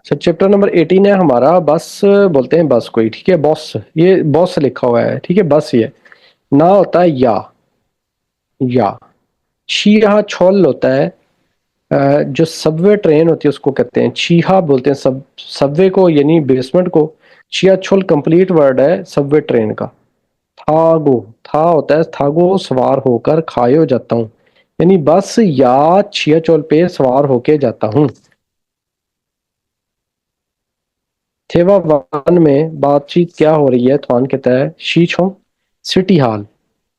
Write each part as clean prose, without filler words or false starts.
Chapter number 18 है हमारा, बस बोलते हैं बस कोई, ठीक है। बॉस, ये बॉस लिखा हुआ है, ठीक है। बस ये ना होता है या शीहा छोल होता है। जो सबवे ट्रेन होती है उसको कहते हैं चीहा बोलते हैं, सबवे को यानी बेसमेंट को। चिया छोल कंप्लीट वर्ड है सबवे ट्रेन का। थागो, था होता है थागो सवार होकर खायो जाता हूँ, यानी बस या छिया चोल पे सवार होके जाता हूँ। थेवा वन में बातचीत क्या हो रही है, थॉन कहता है शी छो सिटी हॉल।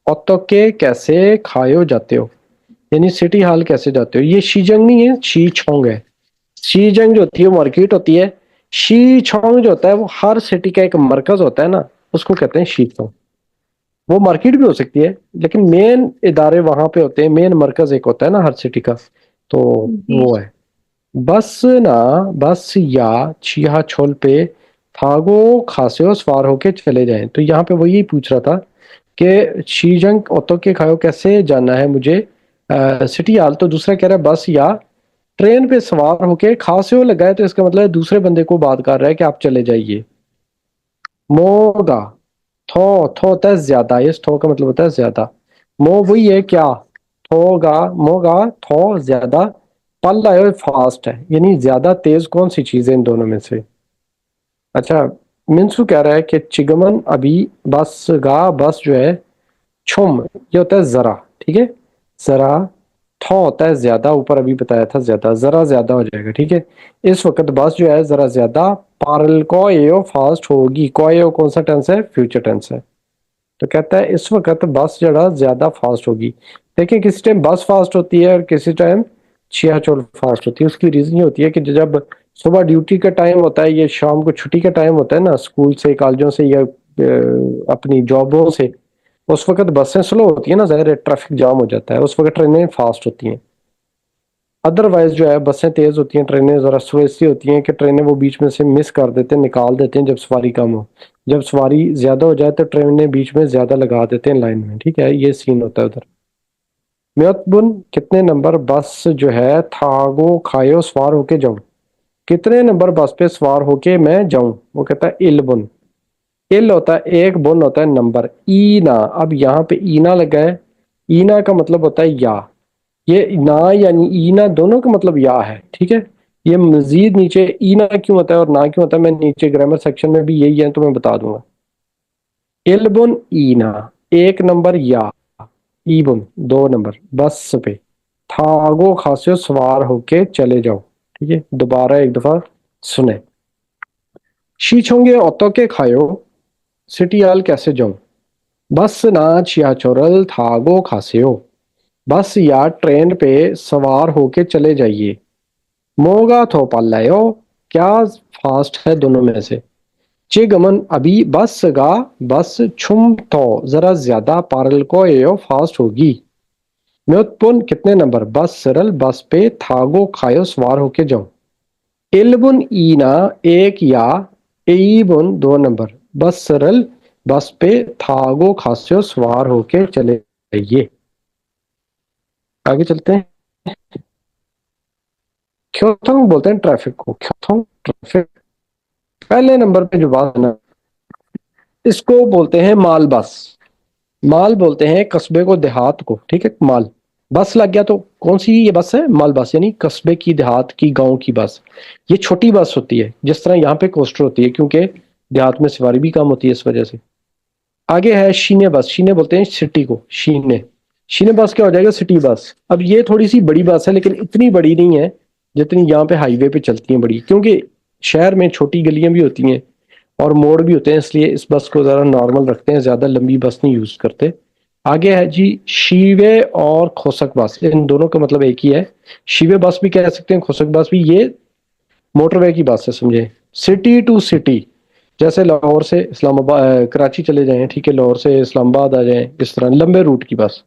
ओतो के कैसे खायो जाते हो, यानी सिटी हॉल कैसे जाते हो। ये शीजंग नहीं है, शी छोंग है। शीजंग जो होती है मार्केट होती है। शी छोंग जो होता है वो हर सिटी का एक मरकज होता है ना, उसको कहते हैं शी छोंग। वो मार्केट भी हो सकती है, लेकिन मेन इदारे वहां पे होते हैं, मेन मरकज एक होता है ना हर सिटी का, तो जी। वो है। बस ना, बस या छिया छोल पे थागो खासे सवार होके चले जाएं। तो यहाँ पे वो यही पूछ रहा था कि शीजंग ऑटो के खायो कैसे जाना है मुझे सिटी हाल। तो दूसरा कह रहा है बस या ट्रेन पे सवार होके खासे हो लगा है, तो इसका मतलब है दूसरे बंदे को बात कर रहा है कि आप चले जाइए। मोगा, थो, थो होता है ज्यादा, इस थो का मतलब होता है ज्यादा। मो वही है क्या, थोगा मोगा, थो ज्यादा। पल आयो फास्ट है, यानी ज्यादा तेज कौन सी चीज है इन दोनों में से। अच्छा, मिंसू कह रहा है कि चिगमन अभी बस गा, बस जो है छुम, ये होता है जरा, ठीक है। जरा, थो होता है ज्यादा, ऊपर अभी बताया था ज्यादा, जरा ज्यादा हो जाएगा, ठीक है। इस वक्त बस जो है जरा ज्यादा पारल को एयो फास्ट होगी। कोयो कौन सा टेंस है, फ्यूचर टेंस है। तो कहता है इस वक्त बस जरा ज्यादा फास्ट होगी। देखिए किसी टाइम बस फास्ट होती है और किसी टाइम छियाचोल फास्ट होती है। उसकी रीजन ये होती है कि जब सुबह ड्यूटी का टाइम होता है, ये शाम को छुट्टी का टाइम होता है ना, स्कूल से कॉलेजों से या अपनी जॉबों से, उस वक्त बसें स्लो होती है ना, ज़ाहिर है ट्रैफिक जाम हो जाता है, उस वक्त ट्रेनें फास्ट होती हैं। अदरवाइज जो है बसें तेज होती हैं, ट्रेनें ज़रा स्लो इसलिए होती हैं कि ट्रेनें वो बीच में से मिस कर देते हैं, निकाल देते हैं जब सवारी कम हो। जब सवारी ज़्यादा हो जाए तो ट्रेनें बीच में ज़्यादा लगा देते हैं लाइन में, ठीक है। ये सीन होता है उधर। म्योतबुन कितने नंबर बस जो है थागो खायो सवार होके जाऊं, कितने नंबर बस पे सवार होके मैं जाऊं। वो कहता है इलबुन। इल होता है एक, बुन होता है नंबर। ईना, अब यहाँ पे ईना लगा है। ईना का मतलब होता है या। ये ना यानी ईना दोनों का मतलब या है, ठीक है। ये मजीद नीचे ईना क्यों होता है और ना क्यों होता है, मैं नीचे ग्रामर सेक्शन में भी यही है तो मैं बता दूंगा। इलबुन ईना एक नंबर, या ईबुन दो नंबर बस पे। थागो खासे सवार होके चले जाओ, ठीक है। दोबारा एक दफा सुने। शीछोंगे ऑटो के खायो सिटी आल कैसे जाऊं, बस ना छिया चोरल थागो खासियो। बस या ट्रेन पे सवार होके चले जाइए। मोगा थो पालायो, क्या फास्ट है दोनों में से। चिगमन अभी बस गा, बस छुम तो जरा ज्यादा पारल को एयो फास्ट होगी। म्योतपुन कितने नंबर बस सरल बस पे थागो खायो सवार होके जाओ। इलबुन ईना एक, या एबुन दो नंबर बस सरल बस पे थागो खासियो सवार होके चले जाइए। आगे चलते हैं। क्योथोंग बोलते हैं ट्रैफिक को, क्योथोंग ट्रैफिक। पहले नंबर पे जो बात है ना, इसको बोलते हैं माल बस। माल बोलते हैं कस्बे को, देहात को, ठीक है। माल बस लग गया तो कौन सी ये बस है, माल बस, यानी कस्बे की, देहात की, गांव की बस। ये छोटी बस होती है, जिस तरह यहाँ पे कोस्टर होती है, क्योंकि देहात में सवारी भी कम होती है इस वजह से। आगे है शीने बस। शीने बोलते हैं सिटी को, शीने। शीने बस क्या हो जाएगा, सिटी बस। अब ये थोड़ी सी बड़ी बस है, लेकिन इतनी बड़ी नहीं है जितनी यहाँ पे हाईवे पे चलती हैं बड़ी, क्योंकि शहर में छोटी गलियां भी होती हैं और मोड़ भी होते हैं, इसलिए इस बस को जरा नॉर्मल रखते हैं, ज्यादा लंबी बस नहीं यूज करते। आगे है जी शीवे और खोसक बस। इन दोनों का मतलब एक ही है। शीवे बस भी कह सकते हैं, खोसक बस भी। ये मोटरवे की बस है, समझे। सिटी टू सिटी, जैसे लाहौर से इस्लामाबाद कराची चले जाएं, ठीक है, लाहौर से इस्लामाबाद आ जाएं, इस तरह लंबे रूट की बस।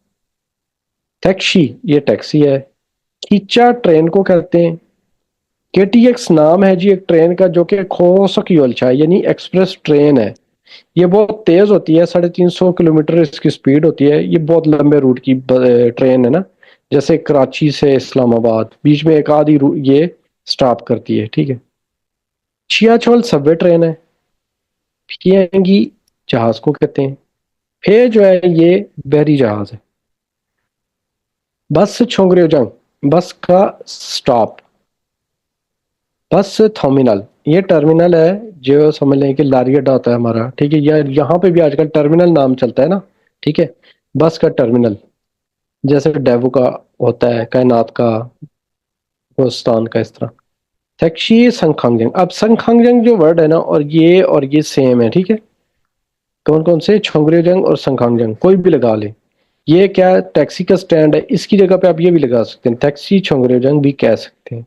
टैक्सी, ये टैक्सी है। खींचा ट्रेन को कहते हैं। केटीएक्स नाम है जी एक ट्रेन का, जो कि खोसक योलछा है, यानी एक्सप्रेस ट्रेन है। ये बहुत तेज होती है, 350 किलोमीटर इसकी स्पीड होती है। ये बहुत लंबे रूट की ट्रेन है ना, जैसे कराची से इस्लामाबाद, बीच में एक आधी ये स्टॉप करती है, ठीक है। छियाछोल सबवे ट्रेन है। फियंगी जहाज को कहते हैं। फे जो है ये बहरी जहाज है। बस छोंगरियोजंग बस का स्टॉप। बस टर्मिनल ये टर्मिनल है, जो समझ लें कि लारी अड्डा होता है हमारा, ठीक है, या यहाँ पे भी आजकल टर्मिनल नाम चलता है ना, ठीक है। बस का टर्मिनल जैसे डेवो का होता है, कायनात का, हिंदुस्तान का, इस तरह। टैक्सी संखांगजंग, अब संखांगजंग जो वर्ड है ना, और ये सेम है, ठीक है। कौन कौन से, छोंगरियोजंग और संखांगजंग, कोई भी लगा ले। ये क्या टैक्सी का स्टैंड है, इसकी जगह पे आप ये भी लगा सकते हैं, टैक्सी छोंगरियोजंग भी कह सकते हैं।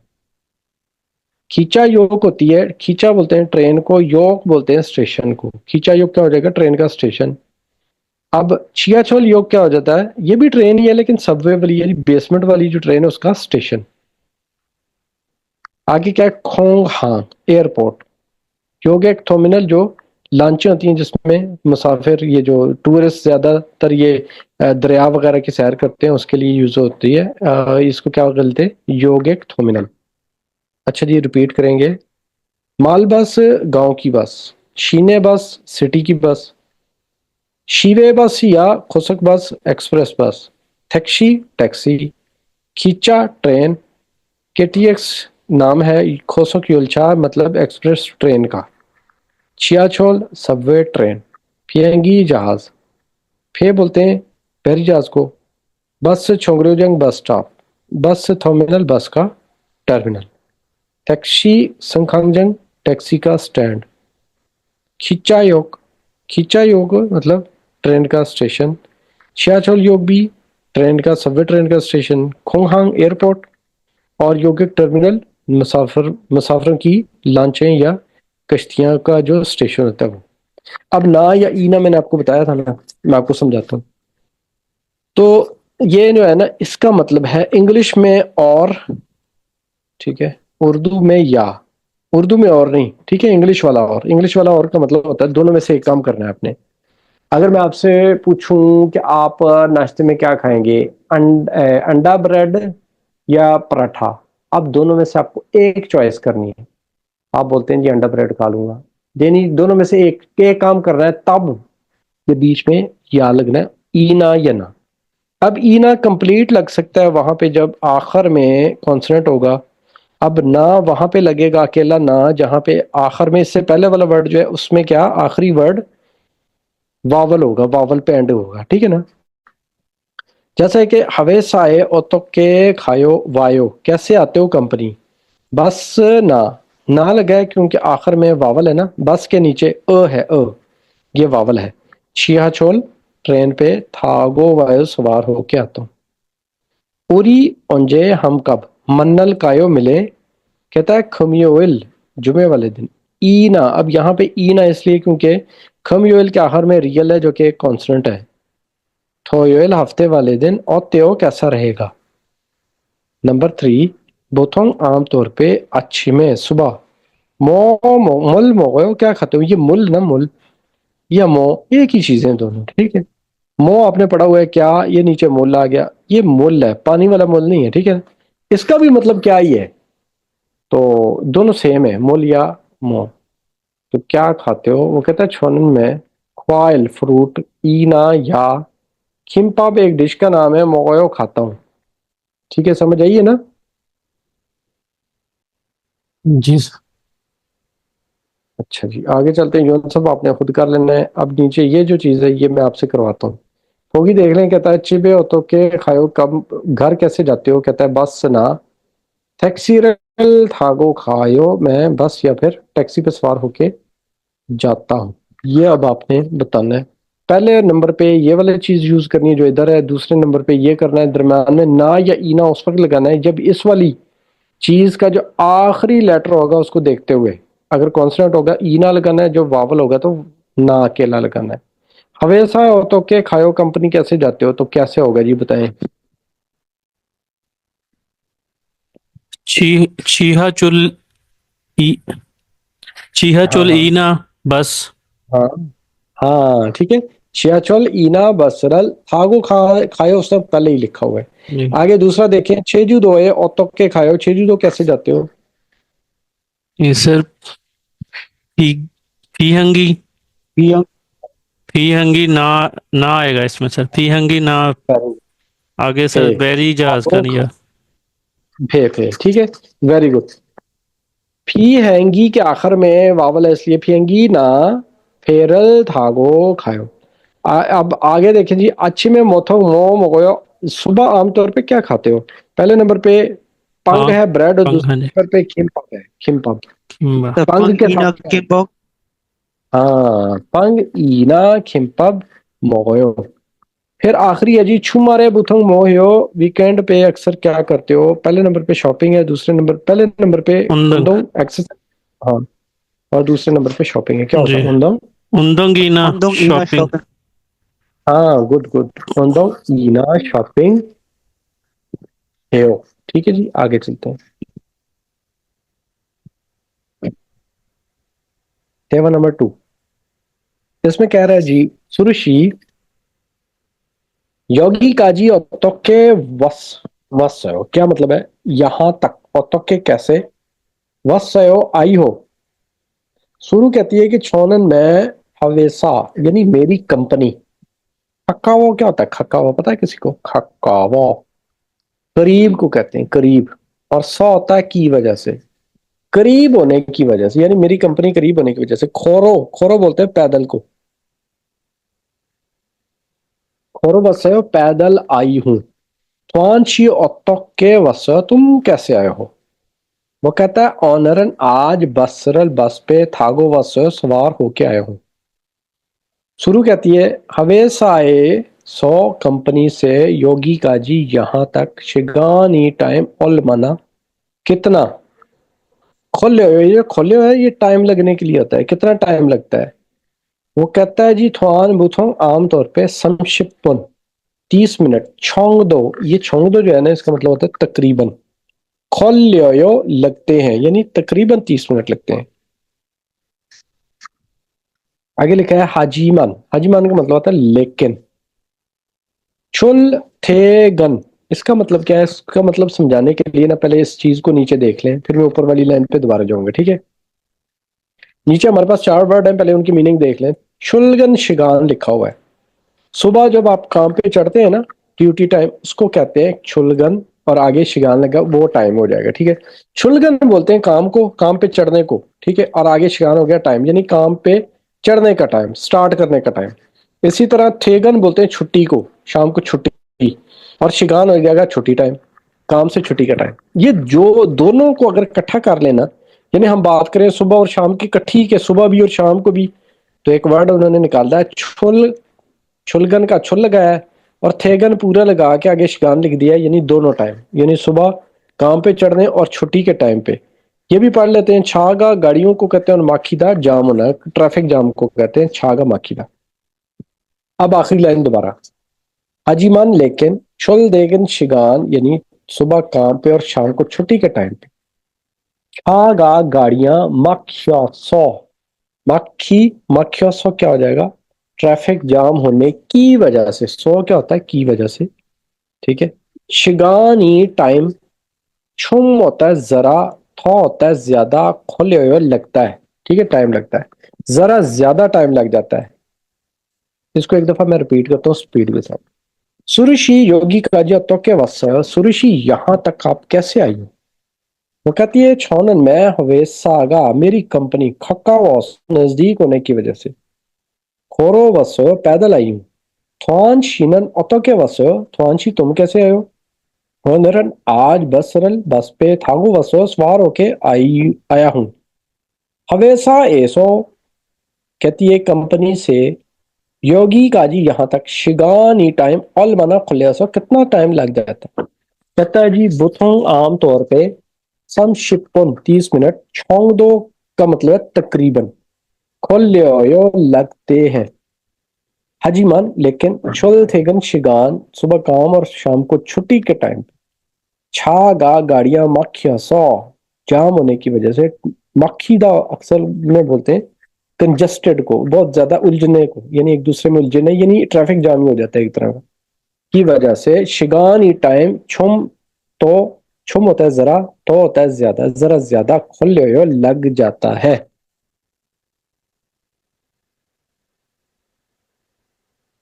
खींचा योग होती है, खींचा बोलते हैं ट्रेन को, योग बोलते हैं स्टेशन को। खींचा योग क्या हो जाएगा, ट्रेन का स्टेशन। अब छियाछोल योग क्या हो जाता है, ये भी ट्रेन ही है लेकिन सबवे वाली है, बेसमेंट वाली जो ट्रेन है उसका स्टेशन। आगे क्या है, खोंग हांग एयरपोर्ट। योग एक टर्मिनल जो लांचें होती हैं जिसमें मुसाफिर, ये जो टूरिस्ट ज्यादातर ये दरिया वगैरह की सैर करते हैं उसके लिए यूज होती है। इसको क्या बोलते हैं, योग एक टर्मिनल। अच्छा जी, रिपीट करेंगे। माल बस गांव की बस। शीने बस सिटी की बस। शीवे बस या खुसक बस एक्सप्रेस बस। Taxi taxi. खींचा ट्रेन। केटीएक्स नाम है, खोसक योलचा मतलब एक्सप्रेस ट्रेन का। छियाछोल सबवे ट्रेन। फियंगी जहाज। फे बोलते हैं बहरी जहाज को। बस छोंगरियोजंग बस स्टॉप। बस टर्मिनल बस का टर्मिनल। टैक्सी संखांगजंग टैक्सी का स्टैंड। खींचा योग, खींचा योग मतलब ट्रेन का स्टेशन। छियाछोल योग भी ट्रेन का, सबवे ट्रेन का स्टेशन। खोंगहांग एयरपोर्ट और योगिक टर्मिनल मुसाफिरों की लांचें या कश्तियां का जो स्टेशन होता है वो। अब ना या ई ना मैंने आपको बताया था ना, मैं आपको समझाता हूँ। तो ये जो है ना, इसका मतलब है इंग्लिश में और, ठीक है, उर्दू में या। उर्दू में और नहीं, ठीक है, इंग्लिश वाला और। इंग्लिश वाला और का मतलब होता है दोनों में से एक काम करना है आपने। अगर मैं आपसे पूछूं कि आप नाश्ते में क्या खाएंगे, अंडा ब्रेड या पराठा, आप दोनों में से आपको एक चॉइस करनी है। आप बोलते हैं जी अंडा ब्रेड खा लूंगा, देनी दोनों में से एक काम करना है, तब ये बीच में या लगना है, ई ना या ना। अब ई ना कंप्लीट लग सकता है वहां पे जब आखिर में कॉन्सोनेंट होगा। अब ना वहां पे लगेगा अकेला ना, जहां पे आखिर में इससे पहले वाला वर्ड जो है उसमें क्या आखिरी वर्ड वावल होगा, वावल पे एंड होगा, ठीक है ना। जैसे कि हवेस आए ओ तो के खायो वायो, कैसे आते हो कंपनी। बस ना, ना लगा है क्योंकि आखिर में वावल है ना, बस के नीचे है, ये वावल है। छियाछोल ट्रेन पे थागो वायो सवार होके आता हूँ। उरी ओंजे हम कब, मन्नल कायो मिले, कहता है खमियोल जुमे वाले दिन। ईना, अब यहाँ पे ईना इसलिए क्योंकि खमियोल के आखिर में रियल है जो कि कॉन्सोनेंट है। थोयोल हफ्ते वाले दिन, और त्यो कैसा रहेगा। नंबर 3, बोथोंग आमतौर पे अच्छी में सुबह। मो मुल मोगो क्या खाते हो, ये मुल ना मुल या मो एक ही चीजें हैं दोनों, ठीक है। मो आपने पढ़ा हुआ है क्या, ये नीचे मुल आ गया, ये मुल है, पानी वाला मुल नहीं है, ठीक है। इसका भी मतलब क्या ही है, तो दोनों सेम है, मुल या मो। तो क्या खाते हो, वो कहता है छोनन में ख्वाइल फ्रूट, ईना या खिम्पाप एक डिश का नाम है, मोगोयो खाता हूँ। ठीक है, समझ आइए ना। जी सर। अच्छा जी, आगे चलते हैं, जो सब आपने खुद कर लेना है। अब नीचे ये जो चीज है ये मैं आपसे करवाता हूँ, होगी देख लें। कहता है चिबे हो तो के खाओ कब, घर कैसे जाते हो, कहता है बस ना। टैक्सी रेल थागो खायो, मैं बस या फिर टैक्सी पे सवार होके जाता हूँ। ये अब आपने बताना है। पहले नंबर पे ये वाली चीज यूज करनी है जो इधर है, दूसरे नंबर पे ये करना है, दरम्यान में ना या ईना उस वक्त लगाना है जब इस वाली चीज का जो आखिरी लेटर होगा उसको देखते हुए। अगर कॉन्सोनेंट होगा ईना लगाना है, जो वावल होगा तो ना अकेला लगाना है। हमेशा हो तो के खायो कंपनी कैसे जाते हो, तो कैसे होगा जी बताएं। चीहा चुल ई चीहा हाँ चुल हाँ ईना बस। हाँ हाँ, ठीक है। छियाचल ईना बसरल थागो खायो सब पहले ही लिखा हुआ है। जी। आगे दूसरा देखें, छेजू दो है और तो के खायो, छेजू दो कैसे जाते हो। ये सर फी फीहंगी फियंग फीहंगी ना ना आएगा इसमें सर, फीहंगी ना। आगे फे सर बैरी जहाज का थागो नहीं है। फे ठीक है, वेरी गुड। फी हैंगी के आखिर में वावल है, इसलिए फियंगी ना फेरल थागो खायो। अब आगे देखें जी, अच्छी में मोथो मो मोगोयो। सुबह आमतौर पे क्या खाते हो? पहले नंबर पे पंग हाँ, है, ब्रेड, और पंखा दूसरे ने नंबर पे खिमपप है, खिमपप। खिम्बा। पंग के Pangina साथ क्या है? Kimbok, हाँ, पंग ईना खिमपब मोगोयो। फिर आखिरी है जी, छुमारे बुथंग मोहयो। वीकेंड पे अक्सर क्या करते हो? पहले नंबर पे शॉपिंग है, दूसरे नंबर पहले नंबर पे उंदंग। उंदोंग एक्सरसाइज। हाँ, और दूसरे नंबर पे शॉपिंग है, क्या होता जी, है उंदोंग? उंदंगी ना Undong Ina शॉपिंग। Shopping, हाँ, गुड गुड। उंदोंग ईना शॉपिंग है। ठीक है जी, आगे चलते हैं। टेबल नंबर 2, इसमें कह रहा है जी, सुरुशि योगी काजी ओतोके वस वसयो। क्या मतलब है? यहां तक ओतोके कैसे, वसयो आई हो। शुरू कहती है कि छोनन में हवेसा, यानी मेरी कंपनी। खक्कावो क्या होता है? खक्कावो पता है किसी को? खक्कावो करीब को कहते हैं, करीब। और सौ होता है की वजह से, करीब होने की वजह से, यानी मेरी कंपनी करीब होने की वजह से। खोरो खोरो बोलते हैं पैदल को। खोरो वसयो पैदल आई हूं। त्वांशी ओत्तोक के वसयो तुम कैसे आए हो? वो कहता है ऑनरन आज बसरल बस पे थागो वसयो सवार होके आए हो। शुरू कहती है हवेसाए सौ कंपनी से योगी काजी यहां तक शिगानी टाइम ऑल मना कितना। खोले हुए ये टाइम लगने के लिए होता है, कितना टाइम लगता है? वो कहता है जी थवान बुथों आमतौर पे संक्षिप्तन 30 मिनट। छोंग दो, ये छोंग दो जो है ना, इसका मतलब होता है तकरीबन। खोल्यो लगते हैं, यानी तकरीबन 30 मिनट लगते हैं। आगे लिखा है हाजीमान। हाजीमान का मतलब होता है लेकिन। चुल थे गन, इसका मतलब क्या है? इसका मतलब समझाने के लिए ना, पहले इस चीज को नीचे देख लें, फिर मैं ऊपर वाली लाइन पे दोबारा जाऊंगा, ठीक है? नीचे हमारे पास 4 वर्ड है, पहले उनकी मीनिंग देख लें। शुलगन शिगान लिखा हुआ है। सुबह जब आप काम पे चढ़ते हैं ना, ड्यूटी टाइम, उसको कहते हैं शुलगन। और आगे शिगान लगा, वो टाइम हो जाएगा, ठीक है? शुलगन बोलते हैं काम को, काम पे चढ़ने को, ठीक है? और आगे शिगान हो गया टाइम, यानी काम पे चढ़ने का टाइम, स्टार्ट करने का टाइम। इसी तरह थेगन बोलते हैं छुट्टी को, शाम को छुट्टी। और शिगान हो जाएगा छुट्टी टाइम, काम से छुट्टी का टाइम। ये जो दोनों को अगर इकट्ठा कर लेना, यानी हम बात करें सुबह और शाम की इकट्ठी के, सुबह भी और शाम को भी, तो एक वर्ड उन्होंने निकाला है छुल। छुलगन का छुल लगाया है, और थेगन पूरा लगा के आगे शिगान लिख दिया है, यानी दोनों टाइम, यानी सुबह काम पे चढ़ने और छुट्टी के टाइम पे। ये भी पढ़ लेते हैं, छागा गाड़ियों को कहते हैं, और माखीदा जाम होना, ट्रैफिक जाम को कहते हैं छागा माखीदा। अब आखिरी लाइन दोबारा। हाजीमान लेकिन छुल देगन शिगान, यानी सुबह काम पे और शाम को छुट्टी के टाइम पे। छागा गाड़ियां मख्या सौ, मक्खी मख्या सौ क्या हो जाएगा? ट्रैफिक जाम होने की वजह से। सो क्या होता है? की वजह से, ठीक है? शिगानी टाइम, छुम होता है जरा, थो होता है ज्यादा, खोले हुए लगता है, ठीक है? टाइम लगता है, जरा ज्यादा टाइम लग जाता है। इसको एक दफा मैं रिपीट करता हूँ स्पीड के साथ। सुरुषि योगी काजी तो के वत्सय, सुरुषि यहाँ तक आप कैसे आई हो? वो कहती है छोनन मैं हवे सागा, मेरी कंपनी खक्का वॉस नजदीक होने की वजह से। खोरो वत्सय पैदल आई हूँ। थ्वान शीनन ऑटो के वत्सय, थ्वानशी तुम कैसे आए हो? होनरन आज बस सरल बस पे थागू वसो सवार होके आई आया हूं। हवेसा एसो कहती है कंपनी से योगी काजी यहाँ तक शिगानी टाइम ऑल मना खुले सो कितना टाइम लग जाता है? कहता है जी बुथोंग आमतौर पे संक्षिप्तन 30 मिनट, छोंग दो का मतलब है तकरीबन, खोल्यो लगते हैं। हजीमान लेकिन छुल थेगन शिगान सुबह काम और शाम को छुट्टी के टाइम। छागा गाड़ियां मक्खियां सौ जाम होने की वजह से। मक्खी दा अक्सर में बोलते हैं कंजस्टेड को, बहुत ज्यादा उलझने को, यानी एक दूसरे में उलझने, यानी ट्रैफिक जाम ही हो जाता है एक तरह का, की वजह से। शिगानी टाइम छुम, तो छुम होता है जरा, तो होता है ज्यादा, जरा ज्यादा खुले हुए लग जाता है।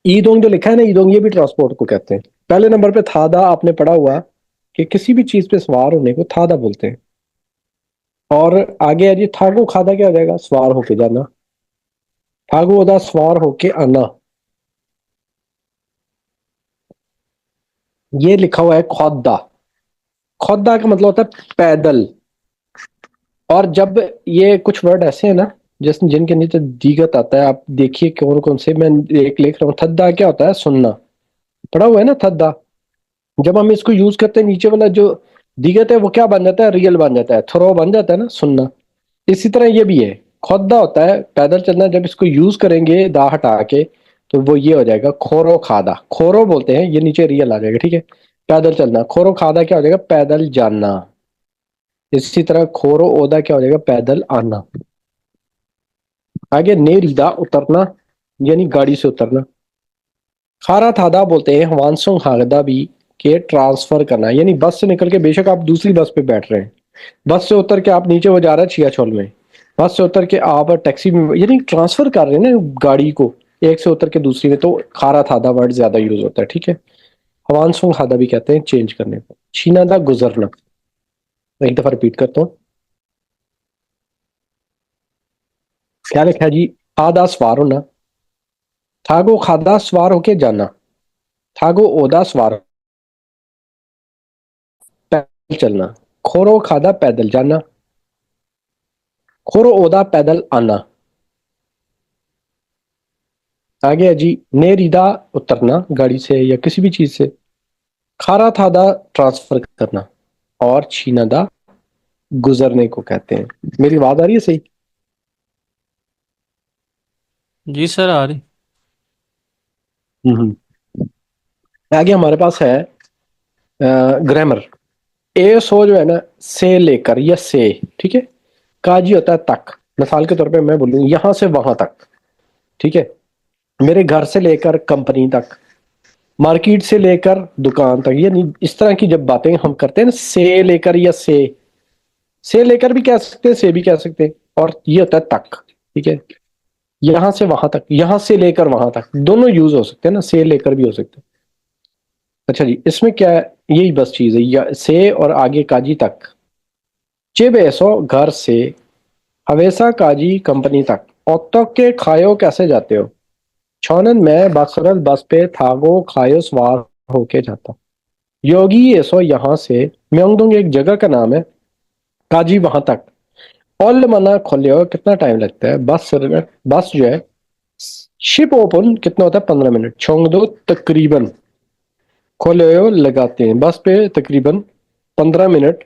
ईदोंग जो लिखा है ना, ईदोंग, ये भी ट्रांसपोर्ट को कहते हैं। पहले नंबर पे थादा आपने पढ़ा हुआ कि किसी भी चीज पे सवार होने को थादा बोलते हैं। और आगे है जी थागो खादा, क्या हो जाएगा? सवार होके जाना। थागो ओदा सवार होके आना। ये लिखा हुआ है खोदा। खोदा का मतलब होता है पैदल। और जब ये कुछ वर्ड ऐसे हैं ना जिस जिनके नीचे दीगत आता है, आप देखिए कौन कौन से। मैं एक लिख रहा हूँ, थद्दा क्या होता है? सुनना। पढ़ा हुआ है ना थद्दा। जब हम इसको यूज करते हैं, नीचे वाला जो दिगत है वो क्या बन जाता है? रियल बन जाता है, थ्रो बन जाता है ना, सुनना। इसी तरह ये भी है, खोदा होता है पैदल चलना। जब इसको यूज करेंगे दा हटा के, तो वो ये हो जाएगा खोरो खादा। खोरो बोलते हैं, ये नीचे रियल आ जाएगा, ठीक है। पैदल चलना। खोरो खादा क्या हो जाएगा? पैदल जाना। इसी तरह खोरो ओदा क्या हो जाएगा? पैदल आना। आगे नेरीदा उतरना, यानी गाड़ी से उतरना। खारा थादा बोलते हैं हवानसों हागदा भी, के ट्रांसफर करना। यानी बस से निकल के बेशक आप दूसरी बस पे बैठ रहे हैं, बस से उतर के आप नीचे वो जा रहा है छियाछोल में, बस से उतर के आप टैक्सी में, यानी ट्रांसफर कर रहे हैं ना गाड़ी को, एक से उतर के दूसरी में। तो खारा थादा वर्ड ज्यादा यूज होता है, ठीक है। हवानसों हादा भी कहते हैं चेंज करने को। छीना दा गुजरना। एक दफा रिपीट करता हूँ, क्या लिखा है जी? आदा सवार होना, थागो खादा सवार होके जाना, थागो ओदा सवार पैदल चलना, खोरो खादा पैदल जाना, खोरो ओदा पैदल आना। आगे है जी नेरीदा उतरना गाड़ी से या किसी भी चीज से, खारा थादा ट्रांसफर करना, और छीनादा गुजरने को कहते हैं। मेरी बात आ रही है सही? जी सर आ रही। हम्म। आगे हमारे पास है ग्रामर। ए सो जो है ना, से लेकर या से, ठीक है। काजी होता है तक। मिसाल के तौर पे मैं बोलूँ यहां से वहां तक, ठीक है। मेरे घर से लेकर कंपनी तक, मार्केट से लेकर दुकान तक। यानी इस तरह की जब बातें हम करते हैं ना, से लेकर या से लेकर भी कह सकते हैं, से भी कह सकते हैं। और ये होता है तक, ठीक है। यहां से वहां तक, यहां से लेकर वहां तक, दोनों यूज हो सकते हैं ना, से लेकर भी हो सकते हैं। अच्छा जी, इसमें क्या है? यही बस चीज है, से और आगे काजी तक। चिब ऐसो घर से, हवेसा काजी कंपनी तक, औतो के खायो कैसे जाते हो? छौनन में बसरल बस पे थागो खायो सवार होके जाता। योगी ऐसो यहाँ से, म्योंगडोंग एक जगह का नाम है, काजी वहां तक। ऑल मना खोलियो कितना टाइम लगता है? बस जो है, शिप ओपन कितना होता है? 15 मिनट। छोंग दो तकरीबन, खोलियो लगाते हैं, बस पे तकरीबन 15 मिनट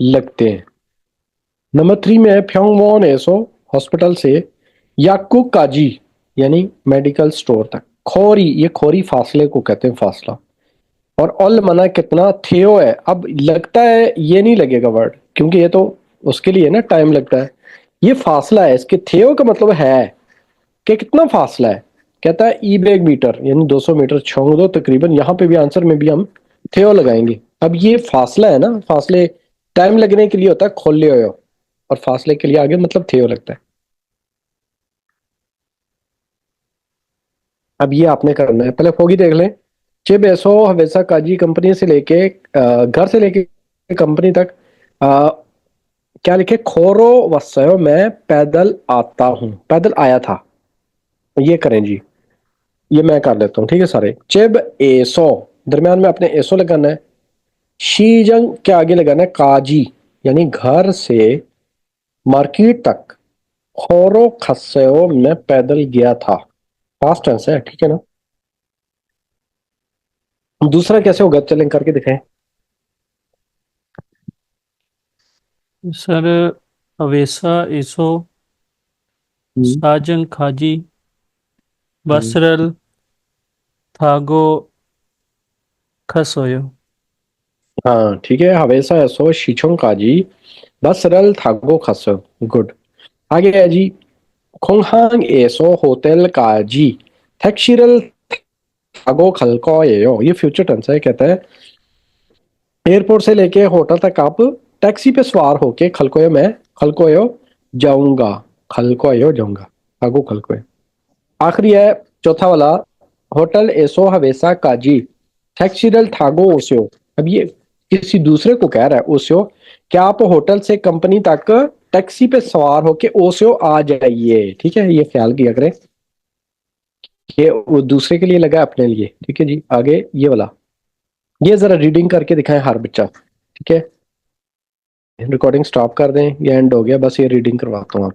लगते हैं। नंबर 3 में है फ्योंगवॉन एसो, हॉस्पिटल से याकू काजी, यानी मेडिकल स्टोर तक। खोरी, ये खोरी फासले को कहते हैं, फासला। और ऑल मना कितना? थियो है। अब लगता है ये नहीं लगेगा वर्ड, क्योंकि ये तो उसके लिए ना टाइम लगता है। ये फासला है, इसके थियो का मतलब है कि कितना फासला है। कहता है ई बेग मीटर, यानी 200 मीटर। छोंग दो तकरीबन, यहाँ पे भी आंसर में भी हम थियो लगाएंगे। अब ये फासला है ना, फासले टाइम लगने के लिए होता है खोले हो, और फासले के लिए आगे मतलब थियो लगता है। अब ये आपने करना है, पहले फोगी देख लें। चिब एसो हवेसा काजी कंपनी से लेके घर से लेके कंपनी तक, अ, क्या लिखे? खोरो वसयो, मैं पैदल आता हूँ, पैदल आया था। ये करें जी, ये मैं कर लेता हूँ, ठीक है सारे। चिब एसो, दरम्यान में अपने एसो लगाना है। शीजंग के आगे लगाना है काजी, यानी घर से मार्केट तक। खोरो खस्यो, मैं पैदल गया था। पास्ट टेंस है, ठीक है ना। दूसरा कैसे होगा? चलें करके दिखाएं। सर अवेसा एसो, हम्म, साजन खाजी, हम्म। बसरल, थागो खसोयो। हाँ ठीक है, हवेसा ऐसो शीछों काजी, बस सरल थागो खसो। गुड। आगे है जी खोंगहांग ऐसो होटल काजी, थैक्शिरल थागो खलकोयो। ये फ्यूचर टेंस है, कहता है एयरपोर्ट से लेके होटल तक आप टैक्सी पे सवार होके खलकोयो, मैं खलकोयो जाऊंगा, खलकोयो जाऊंगा, थागो खलकोयो। आखिरी है चौथा वाला, होटल एसो हवेसा काजी टैक्सीडल थागो ओसियो। अब ये किसी दूसरे को कह रहा है ओसियो, क्या आप होटल से कंपनी तक टैक्सी पे सवार होके ओसियो आ जाइए। ठीक है, ये ख्याल किया करें कि वो दूसरे के लिए लगा अपने लिए। ठीक है जी, आगे ये वाला, ये जरा रीडिंग करके दिखाएं हर बच्चा। ठीक है, रिकॉर्डिंग स्टॉप कर दें, ये एंड हो गया, बस ये रीडिंग करवाता हूँ आप।